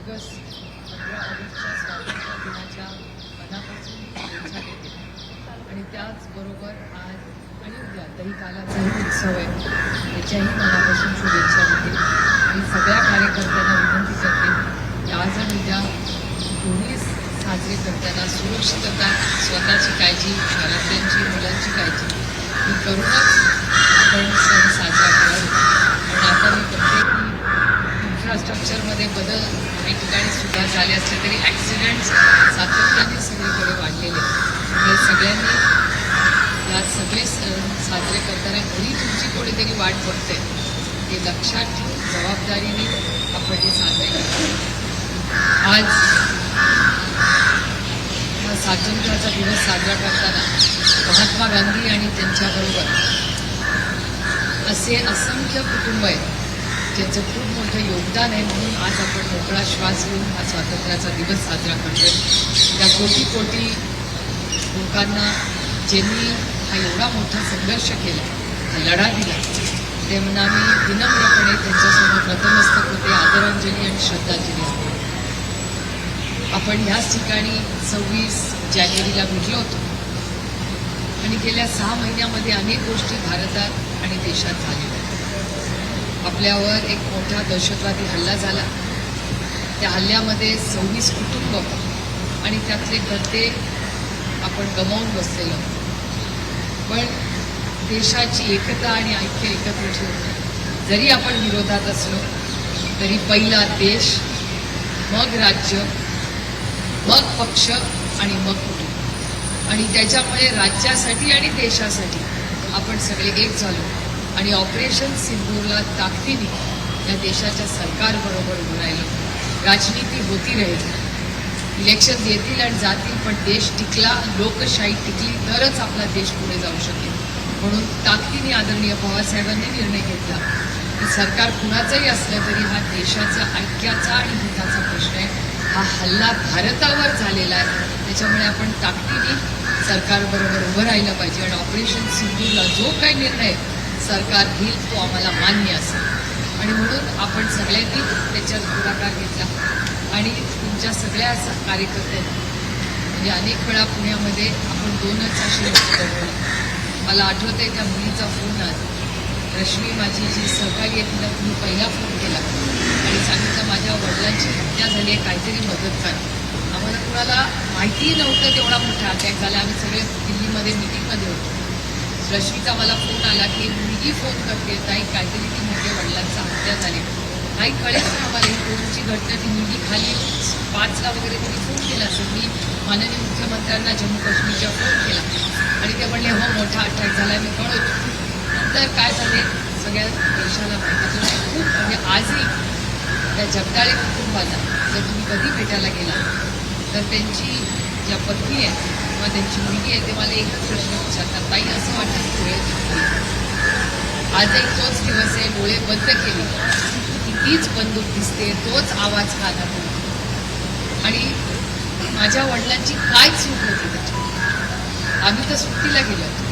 Bogus 15 ऑगस्टच्या स्वातंत्र्य दिनाच्या मनापासून शुभेच्छा देते. आणि त्याचबरोबर आज आणि उद्या दहीकालाचाही उत्सव आहे, त्याच्याही मनापासून शुभेच्छा देते. आणि सगळ्या कार्यकर्त्यांना विनंती करते की आज आणि उद्या दोन्ही साजरे करताना सुरक्षितता, स्वतःची काळजी, घरातल्यांची, मुलांची काळजी ही करूनच आपण सण साजरा करावा. कारण आता मी बघते की इन्फ्रास्ट्रक्चरमध्ये बदल काही ठिकाणी सुद्धा झाले असले तरी ॲक्सिडेंट्स सातत्याने सगळीकडे वाढलेले. त्यामुळे सगळ्यांनी या सगळे सण साजरे करताना घरी तुमची कोणीतरी वाट बघते हे लक्षात ठेवून जबाबदारीने आपण हे साजरे करतो. आज हा स्वातंत्र्याचा दिवस साजरा करताना महात्मा गांधी आणि त्यांच्याबरोबर असे असंख्य कुटुंब आहेत ज्याचं खूप मोठं योगदान आहे. म्हणून आज आपण मोकळा श्वास घेऊन हा स्वातंत्र्याचा दिवस साजरा करतोय. त्या कोटी कोटी लोकांना ज्यांनी हा एवढा मोठा संघर्ष केला, हा लढा दिला, त्यांना मी विनम्रपणे त्यांच्यासमोर नतमस्तक होते, आदरांजली आणि श्रद्धांजली अर्पण. आपण ह्याच ठिकाणी 26 जानेवारीला भेटलो होतो आणि गेल्या 6 महिन्यामध्ये अनेक गोष्टी भारतात आणि देशात झालेल्या आहेत. आपल्यावर एक मोठा दहशतवादी हल्ला झाला. त्या हल्ल्यामध्ये 26 कुटुंब आणि त्यातले गद्दे आपण गमावून बसलेलो. पण देशाची एकता आणि ऐक्य एकत्र ठेवून जरी आपण विरोधात असलो तरी पहिला देश, मग राज्य, मग पक्ष आणि मग कुटुंब. आणि त्याच्यामुळे राज्यासाठी आणि देशासाठी आपण सगळे एक झालो आणि ऑपरेशन सिंदूरला ताकदीने या देशाच्या सरकारबरोबर उभं राहिलो. राजनीती होती राहील, इलेक्शन येतील आणि जातील, पण देश टिकला, लोकशाही टिकली तरच आपला देश पुढे जाऊ शकेल. म्हणून ताकदीने आदरणीय पवारसाहेबांनी निर्णय घेतला की सरकार कुणाचंही असलं तरी हा देशाचा ऐक्याचा आणि हिताचा प्रश्न आहे. हा हल्ला भारतावर झालेला आहे, त्याच्यामुळे आपण ताकदीने सरकारबरोबर उभं राहिलं पाहिजे. आणि ऑपरेशन सिंधूरला जो काही निर्णय सरकार घेईल तो आम्हाला मान्य असेल. आणि म्हणून आपण सगळ्यांनी त्याच्यात पुढाकार घेतला. आणि तुमच्या सगळ्या कार्यकर्त्यांनी म्हणजे अनेक वेळा पुण्यामध्ये आपण 2च असे लोक. मला आठवतं आहे त्या मुलीचा फोन आज, रश्मी माझी जी सहकारी आहे तिला तुम्ही पहिला फोन केला आणि सांगितलं माझ्या वडिलांची हत्या झाली आहे, काहीतरी मदत करा. आम्हाला कुणाला माहितीही नव्हतं तेवढा मोठा अटॅक झाला. आम्ही सगळे दिल्लीमध्ये मिटिंगमध्ये होतो. रश्मीचा मला फोन आला की मुलगी फोन करते, ताई काहीतरी ती मोठ्या वडिलांचा हत्या झाली. काही कळेल ना आम्हाला ही कोणची घटना. ती मुलगी खाली 5ला वगैरे तरी फोन केला असेल. मी माननीय मुख्यमंत्र्यांना जम्मू काश्मीरच्या फोन केला आणि ते म्हणले हो मोठा अटॅक झाला, मी कळवतो. नंतर काय झाले सगळ्या देशाला माहिती. खूप म्हणजे आजही त्या जगदाळे कुटुंबाला जर तुम्ही कधी भेटायला गेला तर त्यांची ज्या पत्नी आहे किंवा त्यांची मुलगी आहे ते मला एकच प्रश्न विचारतात, ताई असं वाटतं की डोळे दिसते. आजही तोच दिवस आहे, डोळे बंद केले की तीच बंदूक दिसते, तोच आवाज कानात होतो. आणि माझ्या वडिलांची काय चूक होती त्याच्यात. आम्ही तर सुट्टीला गेलो होतो,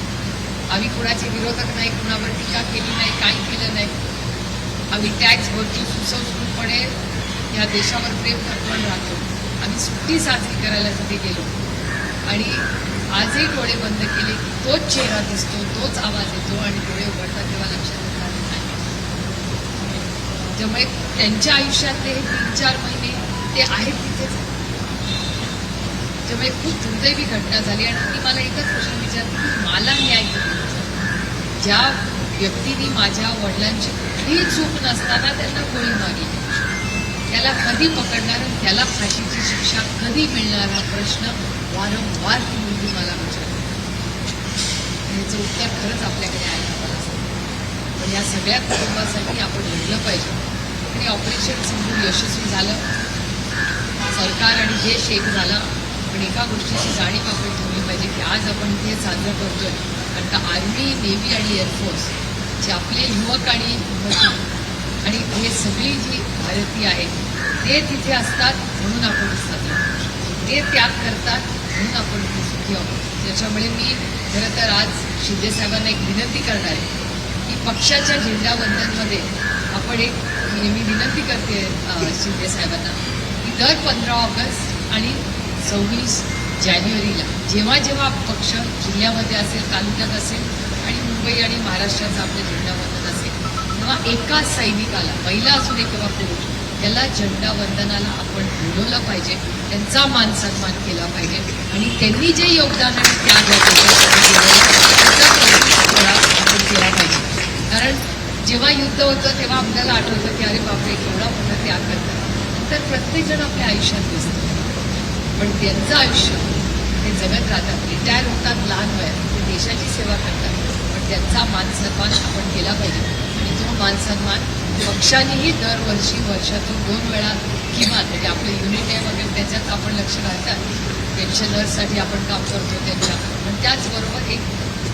आम्ही कुणाचे विरोधक नाही, कुणावर टीका केली नाही, काही केलं नाही. आम्ही टॅक्स भरतो, सुसंस्कृतपणे या देशावर प्रेम करतो राहतो. आम्ही सुट्टी साजरी करायला तिथे गेलो आणि आजही डोळे बंद केले की तोच चेहरा दिसतो, तोच आवाज येतो आणि डोळे उघडतात तेव्हा लक्षात येतात नाही. त्यामुळे त्यांच्या आयुष्यातले हे 3-4 महिने ते आहेत तिथेच. त्यामुळे खूप दुर्दैवी घटना झाली. आणि ती मला एकच प्रश्न विचारते की मला न्याय कधी. ज्या व्यक्तीने माझ्या वडिलांची कुठलीही चूक नसताना त्यांना गोळी मारली, त्याला कधी पकडणार, त्याला फाशीची शिक्षा कधी मिळणार, हा प्रश्न वारंवार ती मुलगी मला विचारते. याचं उत्तर खरंच आपल्याकडे आहे का मला सांग. पण या सगळ्या कुटुंबासाठी आपण लढलं पाहिजे. आणि ऑपरेशन सिंधूर यशस्वी झालं, सरकार आणि देश एक झाला. पण एका गोष्टीची जाणीव आपण ठेवली पाहिजे की आज आपण इथे साजरं करतोय कारण का आर्मी, नेव्ही आणि एअरफोर्स जे आपले युवक आणि आणि हे सगळी जी भारतीय आहेत ते तिथे असतात म्हणून आपण साजरा करतो. ते त्याग करतात म्हणून आपण इथे सुखी आहोत. त्याच्यामुळे मी खरं तर आज शिंदेसाहेबांना एक विनंती करणार आहे की पक्षाच्या झेंडावंदनमध्ये आपण एक मी विनंती करते शिंदेसाहेबांना की दर 15 ऑगस्ट आणि 26 जानेवारीला जेव्हा जेव्हा पक्ष जिल्ह्यामध्ये असेल, तालुक्यात असेल आणि मुंबई आणि महाराष्ट्राचा आपल्या जिल्ह्यामध्ये असेल, तेव्हा एका सैनिकाला, महिला असू दे किंवा पुरुष, त्याला झेंडा वंदनाला आपण बोलवलं पाहिजे, त्यांचा मान सन्मान केला पाहिजे आणि त्यांनी जे योगदान आणि त्याग आपण केला पाहिजे. कारण जेव्हा युद्ध होतं तेव्हा आपल्याला आठवतं की अरे बापरे केवढा मोठा त्याग करतात, तर प्रत्येकजण आपल्या आयुष्यात दिसतं. पण त्यांचं आयुष्य ते जगत राहतात, रिटायर होतात लहान वयात, ते देशाची सेवा करतात, पण त्यांचा मान सन्मान आपण केला पाहिजे. आणि तो मान सन्मान पक्षानेही दरवर्षी वर्षातून 2 वेळा किमान, म्हणजे आपलं युनिट आहे वगैरे त्याच्यात आपण लक्ष घालतात, पेन्शनर्ससाठी आपण काम करतो त्यांच्या, पण त्याचबरोबर एक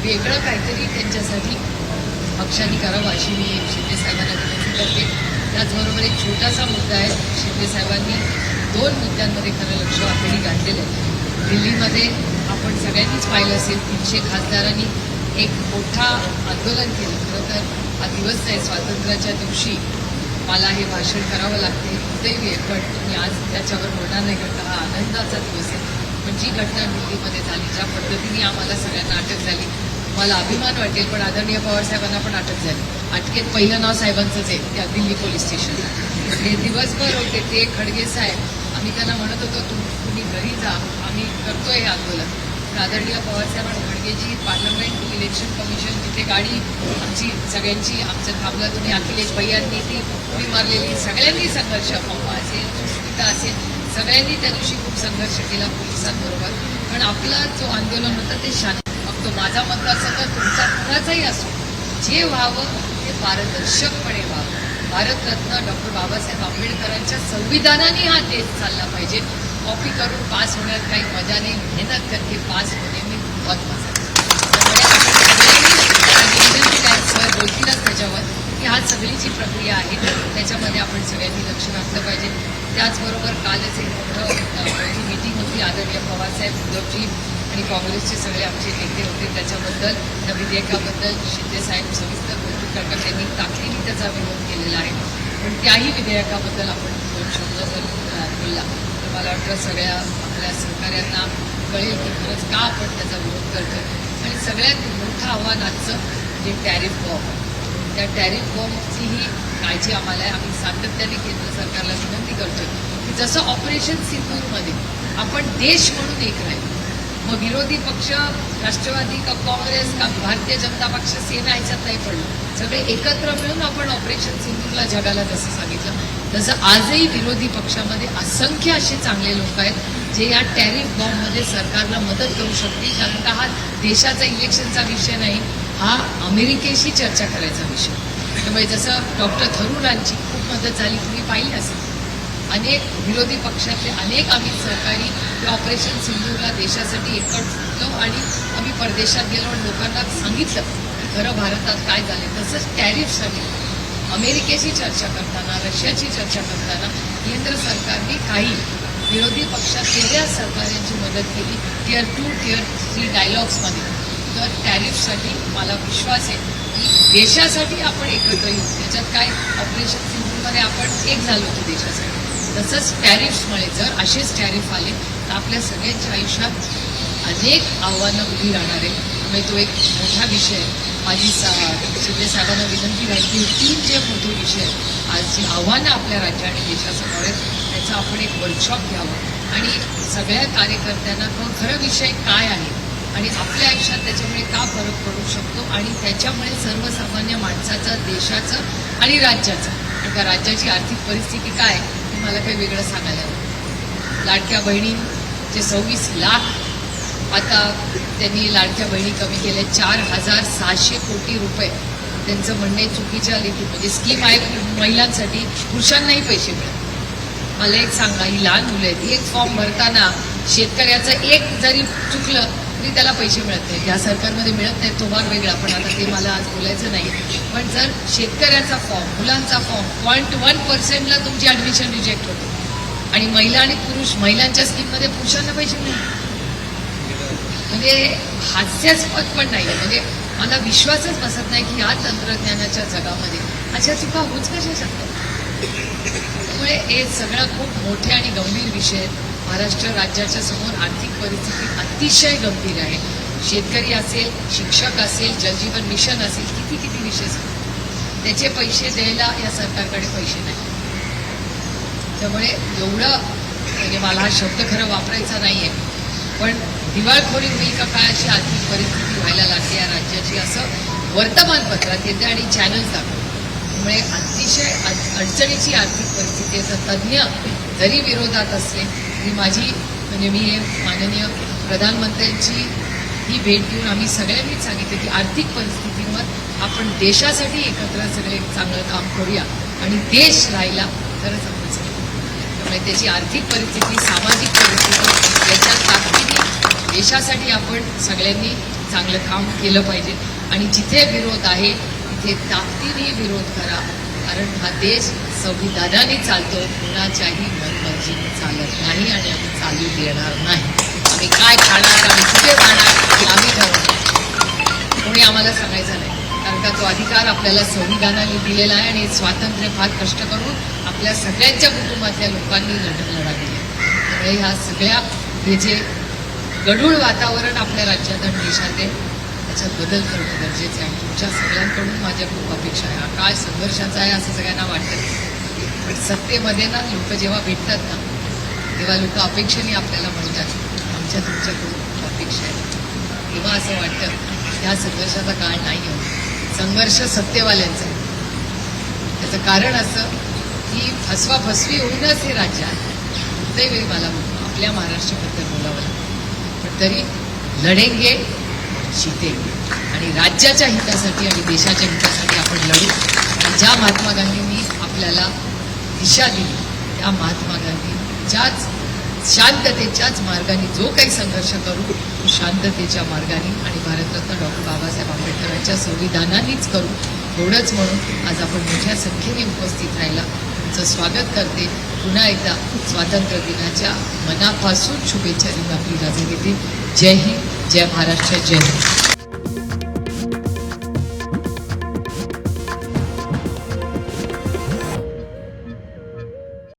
वेगळं काहीतरी त्यांच्यासाठी पक्षाने करावं अशी मी शिंदे साहेबांना विनंती करते. त्याचबरोबर एक छोटासा मुद्दा आहे, शिंदे साहेबांनी 2 मुद्द्यांमध्ये खरं लक्ष आपल्याला घातलेलं आहे. दिल्लीमध्ये आपण सगळ्यांनीच पाहिलं असेल, 300 खासदारांनी एक मोठा आंदोलन केलं. खरं तर हा दिवस आहे, स्वातंत्र्याच्या दिवशी मला हे भाषण करावं लागते, दुर्दैवी आहे, पण मी आज त्याच्यावर बोलणार नाही, कारण हा आनंदाचा दिवस आहे. पण जी घटना दिल्लीमध्ये झाली, ज्या पद्धतीने आम्हाला सगळ्यांना अटक झाली, मला अभिमान वाटेल, पण आदरणीय पवारसाहेबांना पण अटक झाली. अटकेत पहिलं नाव साहेबांचंच आहे, त्या दिल्ली पोलीस स्टेशनला. ते दिवसभर होते, ते खडगे साहेब, आम्ही त्यांना म्हणत होतो तुम्ही घरी जा, आम्ही करतोय हे आंदोलन. आदरणीय पवारसाहेब आणि खडगेजी, पार्लमेंट इलेक्शन कमिशन जिथे गाडी आमची सगळ्यांची आमचं थांबलं, तुम्ही अखिलेश भैयांनी ती उडी मारलेली, सगळ्यांनी संघर्ष, पप्पा असेल, सुस्मिता असेल, सगळ्यांनी त्या दिवशी खूप संघर्ष केला पोलिसांबरोबर. पण आपला जो आंदोलन होतं ते शांत. मग तो माझा मतदारसंघ तुमचा कुणाचाही असो, जे व्हावं ते पारदर्शकपणे व्हावं. भारतरत्न डॉक्टर बाबासाहेब आंबेडकरांच्या संविधानाने हा देश चालला पाहिजे. कॉपी करून पास होण्यात काही मजा नाही, मेहनत करके पास होणे मी बहुत मजा. सर बोलतीलच त्याच्यावर की हा सगळीची प्रक्रिया आहे, त्याच्यामध्ये आपण सगळ्यांनी लक्ष घातलं पाहिजे. त्याचबरोबर कालच एक मोठी मीटिंग होती, आदरणीय पवारसाहेब, उद्धवजी आणि काँग्रेसचे सगळे आमचे नेते होते. त्याच्याबद्दल, त्या विधेयकाबद्दल शिंदेसाहेब सविस्तर बोलतील, कारण त्यांनी ताकदीने त्याचा विरोध केलेला आहे. पण त्याही विधेयकाबद्दल आपण 2 शब्द जर बोलला तर मला वाटतं सगळ्या आपल्या सहकाऱ्यांना कळेल की खरंच का आपण त्याचा विरोध करतो. आणि सगळ्यात मोठं आव्हान आजचं म्हणजे टॅरिफ बॉम्ब. त्या टॅरिफ बॉम्बचीही काळजी आम्हाला आहे. आम्ही सातत्याने केंद्र सरकारला विनंती करतोय की जसं ऑपरेशन सिंदूरमध्ये आपण देश म्हणून एक राहील, मग विरोधी पक्ष राष्ट्रवादी का काँग्रेस का भारतीय जनता पक्ष सेना ह्याच्यात नाही पडलं, सगळे एकत्र मिळून आपण ऑपरेशन सिंदूरला जगाला जसं सांगितलं, तसं आजही विरोधी पक्षामध्ये असंख्य असे चांगले लोक आहेत जे या टॅरिफ बॉम्बमध्ये सरकारला मदत करू शकतील. कारण का हा देशाचा इलेक्शनचा विषय नाही, हा अमेरिकेशी चर्चा करायचा विषय. त्यामुळे जसं डॉक्टर थरूरांची खूप मदत झाली, तुम्ही पाहिली असेल, अनेक विरोधी पक्षातले अनेक आम्ही सहकारी ऑपरेशन सिंधूरला देशासाठी एकट फुटलो आणि आम्ही परदेशात गेलो आणि लोकांना सांगितलं की खरं भारतात काय झाले. तसंच टॅरिफसाठी अमेरिकेशी चर्चा करताना, रशियाची चर्चा करताना केंद्र सरकारने काही विरोधी पक्षात वेगळ्या सहकार्यांची मदत केली टियर 2, टियर 3 डायलॉग्समध्ये. तर टॅरिफसाठी मला विश्वास आहे की देशासाठी आपण एकत्र येऊ. त्याच्यात काय, ऑपरेशन सिंधूरमध्ये आपण एक झालो होतो देशासाठी, तसंच टॅरिफ्समुळे जर असेच टॅरिफ आले तर आपल्या सगळ्यांच्या आयुष्यात अनेक आव्हानं उभी राहणार आहे. त्यामुळे तो एक मोठा विषय आहे. माझी शिंदे साहेबांना विनंती राहील की 3 जे मोठे विषय आज जी आव्हानं आपल्या राज्य आणि देशासमोर आहेत त्याचा आपण एक वर्कशॉप घ्यावं आणि सगळ्या कार्यकर्त्यांना खरं विषय काय आहे आणि आपल्या आयुष्यात त्याच्यामुळे का फरक पडू शकतो आणि त्याच्यामुळे सर्वसामान्य माणसाचं, देशाचं आणि राज्याचं, कारण का राज्याची आर्थिक परिस्थिती काय हे मला काही वेगळं सांगायला नाही. लाडक्या बहिणींचे 26 लाख आता त्यांनी लाडक्या बहिणी कमी केल्या, 4,600 कोटी रुपये. त्यांचं म्हणणे चुकीच्या लेखी म्हणजे स्कीम आहे महिलांसाठी, पुरुषांनाही पैसे मिळतात. मला एक सांगा, ही लहान मुलं आहेत, एक फॉर्म भरताना शेतकऱ्याचं एक जरी चुकलं तरी त्याला पैसे मिळत नाहीत. या सरकारमध्ये मिळत नाहीत, तो भाग वेगळा, पण आता ते मला आज बोलायचं नाही. पण जर शेतकऱ्याचा फॉर्म, मुलांचा फॉर्म 0.1%ला तुमची ॲडमिशन रिजेक्ट होते आणि महिला आणि पुरुष, महिलांच्या स्कीममध्ये पुरुषांना पैसे मिळतात, म्हणजे हास्यास्पद पण नाही. म्हणजे मला विश्वासच बसत नाही की या तंत्रज्ञानाच्या जगामध्ये अशा चुका होऊच कशा शकतात. त्यामुळे हे सगळा खूप मोठे आणि गंभीर विषय आहेत. महाराष्ट्र राज्याच्या समोर आर्थिक परिस्थिती अतिशय गंभीर आहे. शेतकरी असेल, शिक्षक असेल, जलजीवन मिशन असेल, किती विषय आहेत. त्याचे पैसे द्यायला या सरकारकडे पैसे नाही. त्यामुळे एवढं म्हणजे मला हा शब्द खरं वापरायचा नाहीये, पण दिवाळखोरी होईल का काय अशी आर्थिक परिस्थिती व्हायला लागली या राज्याची, असं वर्तमानपत्रात येते आणि चॅनल्स दाखवतात. त्यामुळे अतिशय अडचणीची आर्थिक परिस्थिती आहे. तर तज्ज्ञ जरी विरोधात असले तरी माझी म्हणजे मी हे माननीय प्रधानमंत्र्यांची ही भेट घेऊन आम्ही सगळ्यांनीच सांगितलं की आर्थिक परिस्थितीवर आपण देशासाठी एकत्र सगळे चांगलं काम करूया आणि देश राहिला तरच आपण सगळे. त्यामुळे त्याची आर्थिक परिस्थिती, सामाजिक परिस्थिती याच्या ताकदीने देशासाठी आपण सगळ्यांनी चांगलं काम केलं पाहिजे. आणि जिथे विरोध आहे तिथे ताकदीने विरोध करा, कारण हा देश संविधानाने चालतो, कुणाच्याही मनमर्जीने चालत नाही आणि आम्ही चालू देणार नाही. आम्ही काय खाणार, आम्ही कुठे जाणार हे आम्ही ठरवतो, कोणी आम्हाला सांगायचं नाही. कारण का तो अधिकार आपल्याला संविधानाने दिलेला आहे आणि स्वातंत्र्य फार कष्ट करून आपल्या सगळ्यांच्या कुटुंबातल्या लोकांनी लढा दिली. त्यामुळे ह्या सगळ्या हे जे गढूळ वातावरण आपल्या राज्यात आणि देशात आहे त्याच्यात बदल करणं गरजेचं आहे. आणि तुमच्या सगळ्यांकडून माझ्या खूप अपेक्षा आहे. हा काळ संघर्षाचा आहे असं सगळ्यांना वाटतं, पण सत्तेमध्ये ना लोक जेव्हा भेटतात ना तेव्हा लोक अपेक्षेने आपल्याला म्हणतात आमच्या तुमच्याकडून खूप अपेक्षा आहे. तेव्हा असं वाटतं ह्या संघर्षाचा काळ नाही आहे, संघर्ष सत्तेवाल्यांचा आहे. त्याचं कारण असं की फसवाफसवी होऊनच हे राज्य आहे. कुठल्याही वेळी मला आपल्या महाराष्ट्राबद्दल बोलावं लागतं, पण तरी लढेंगे जीतेंगे. आणि राज्याच्या हितासाठी आणि देशाच्या हितासाठी आपण लढू. आणि ज्या महात्मा गांधींनी आपल्याला दिशा दिली त्या महात्मा गांधींच्याच शांततेच्याच मार्गाने जो काही संघर्ष करू तो शांततेच्या मार्गाने आणि भारतरत्न डॉक्टर बाबासाहेब आंबेडकरांच्या संविधानानेच करू. एवढंच म्हणून आज आपण मोठ्या संख्येने उपस्थित राहिला तुमचं स्वागत करते. पुन्हा एकदा स्वातंत्र्य दिनाच्या मनापासून शुभेच्छा देऊन आपली रजा घेते. जय हिंद, जय महाराष्ट्र, जय हिंद.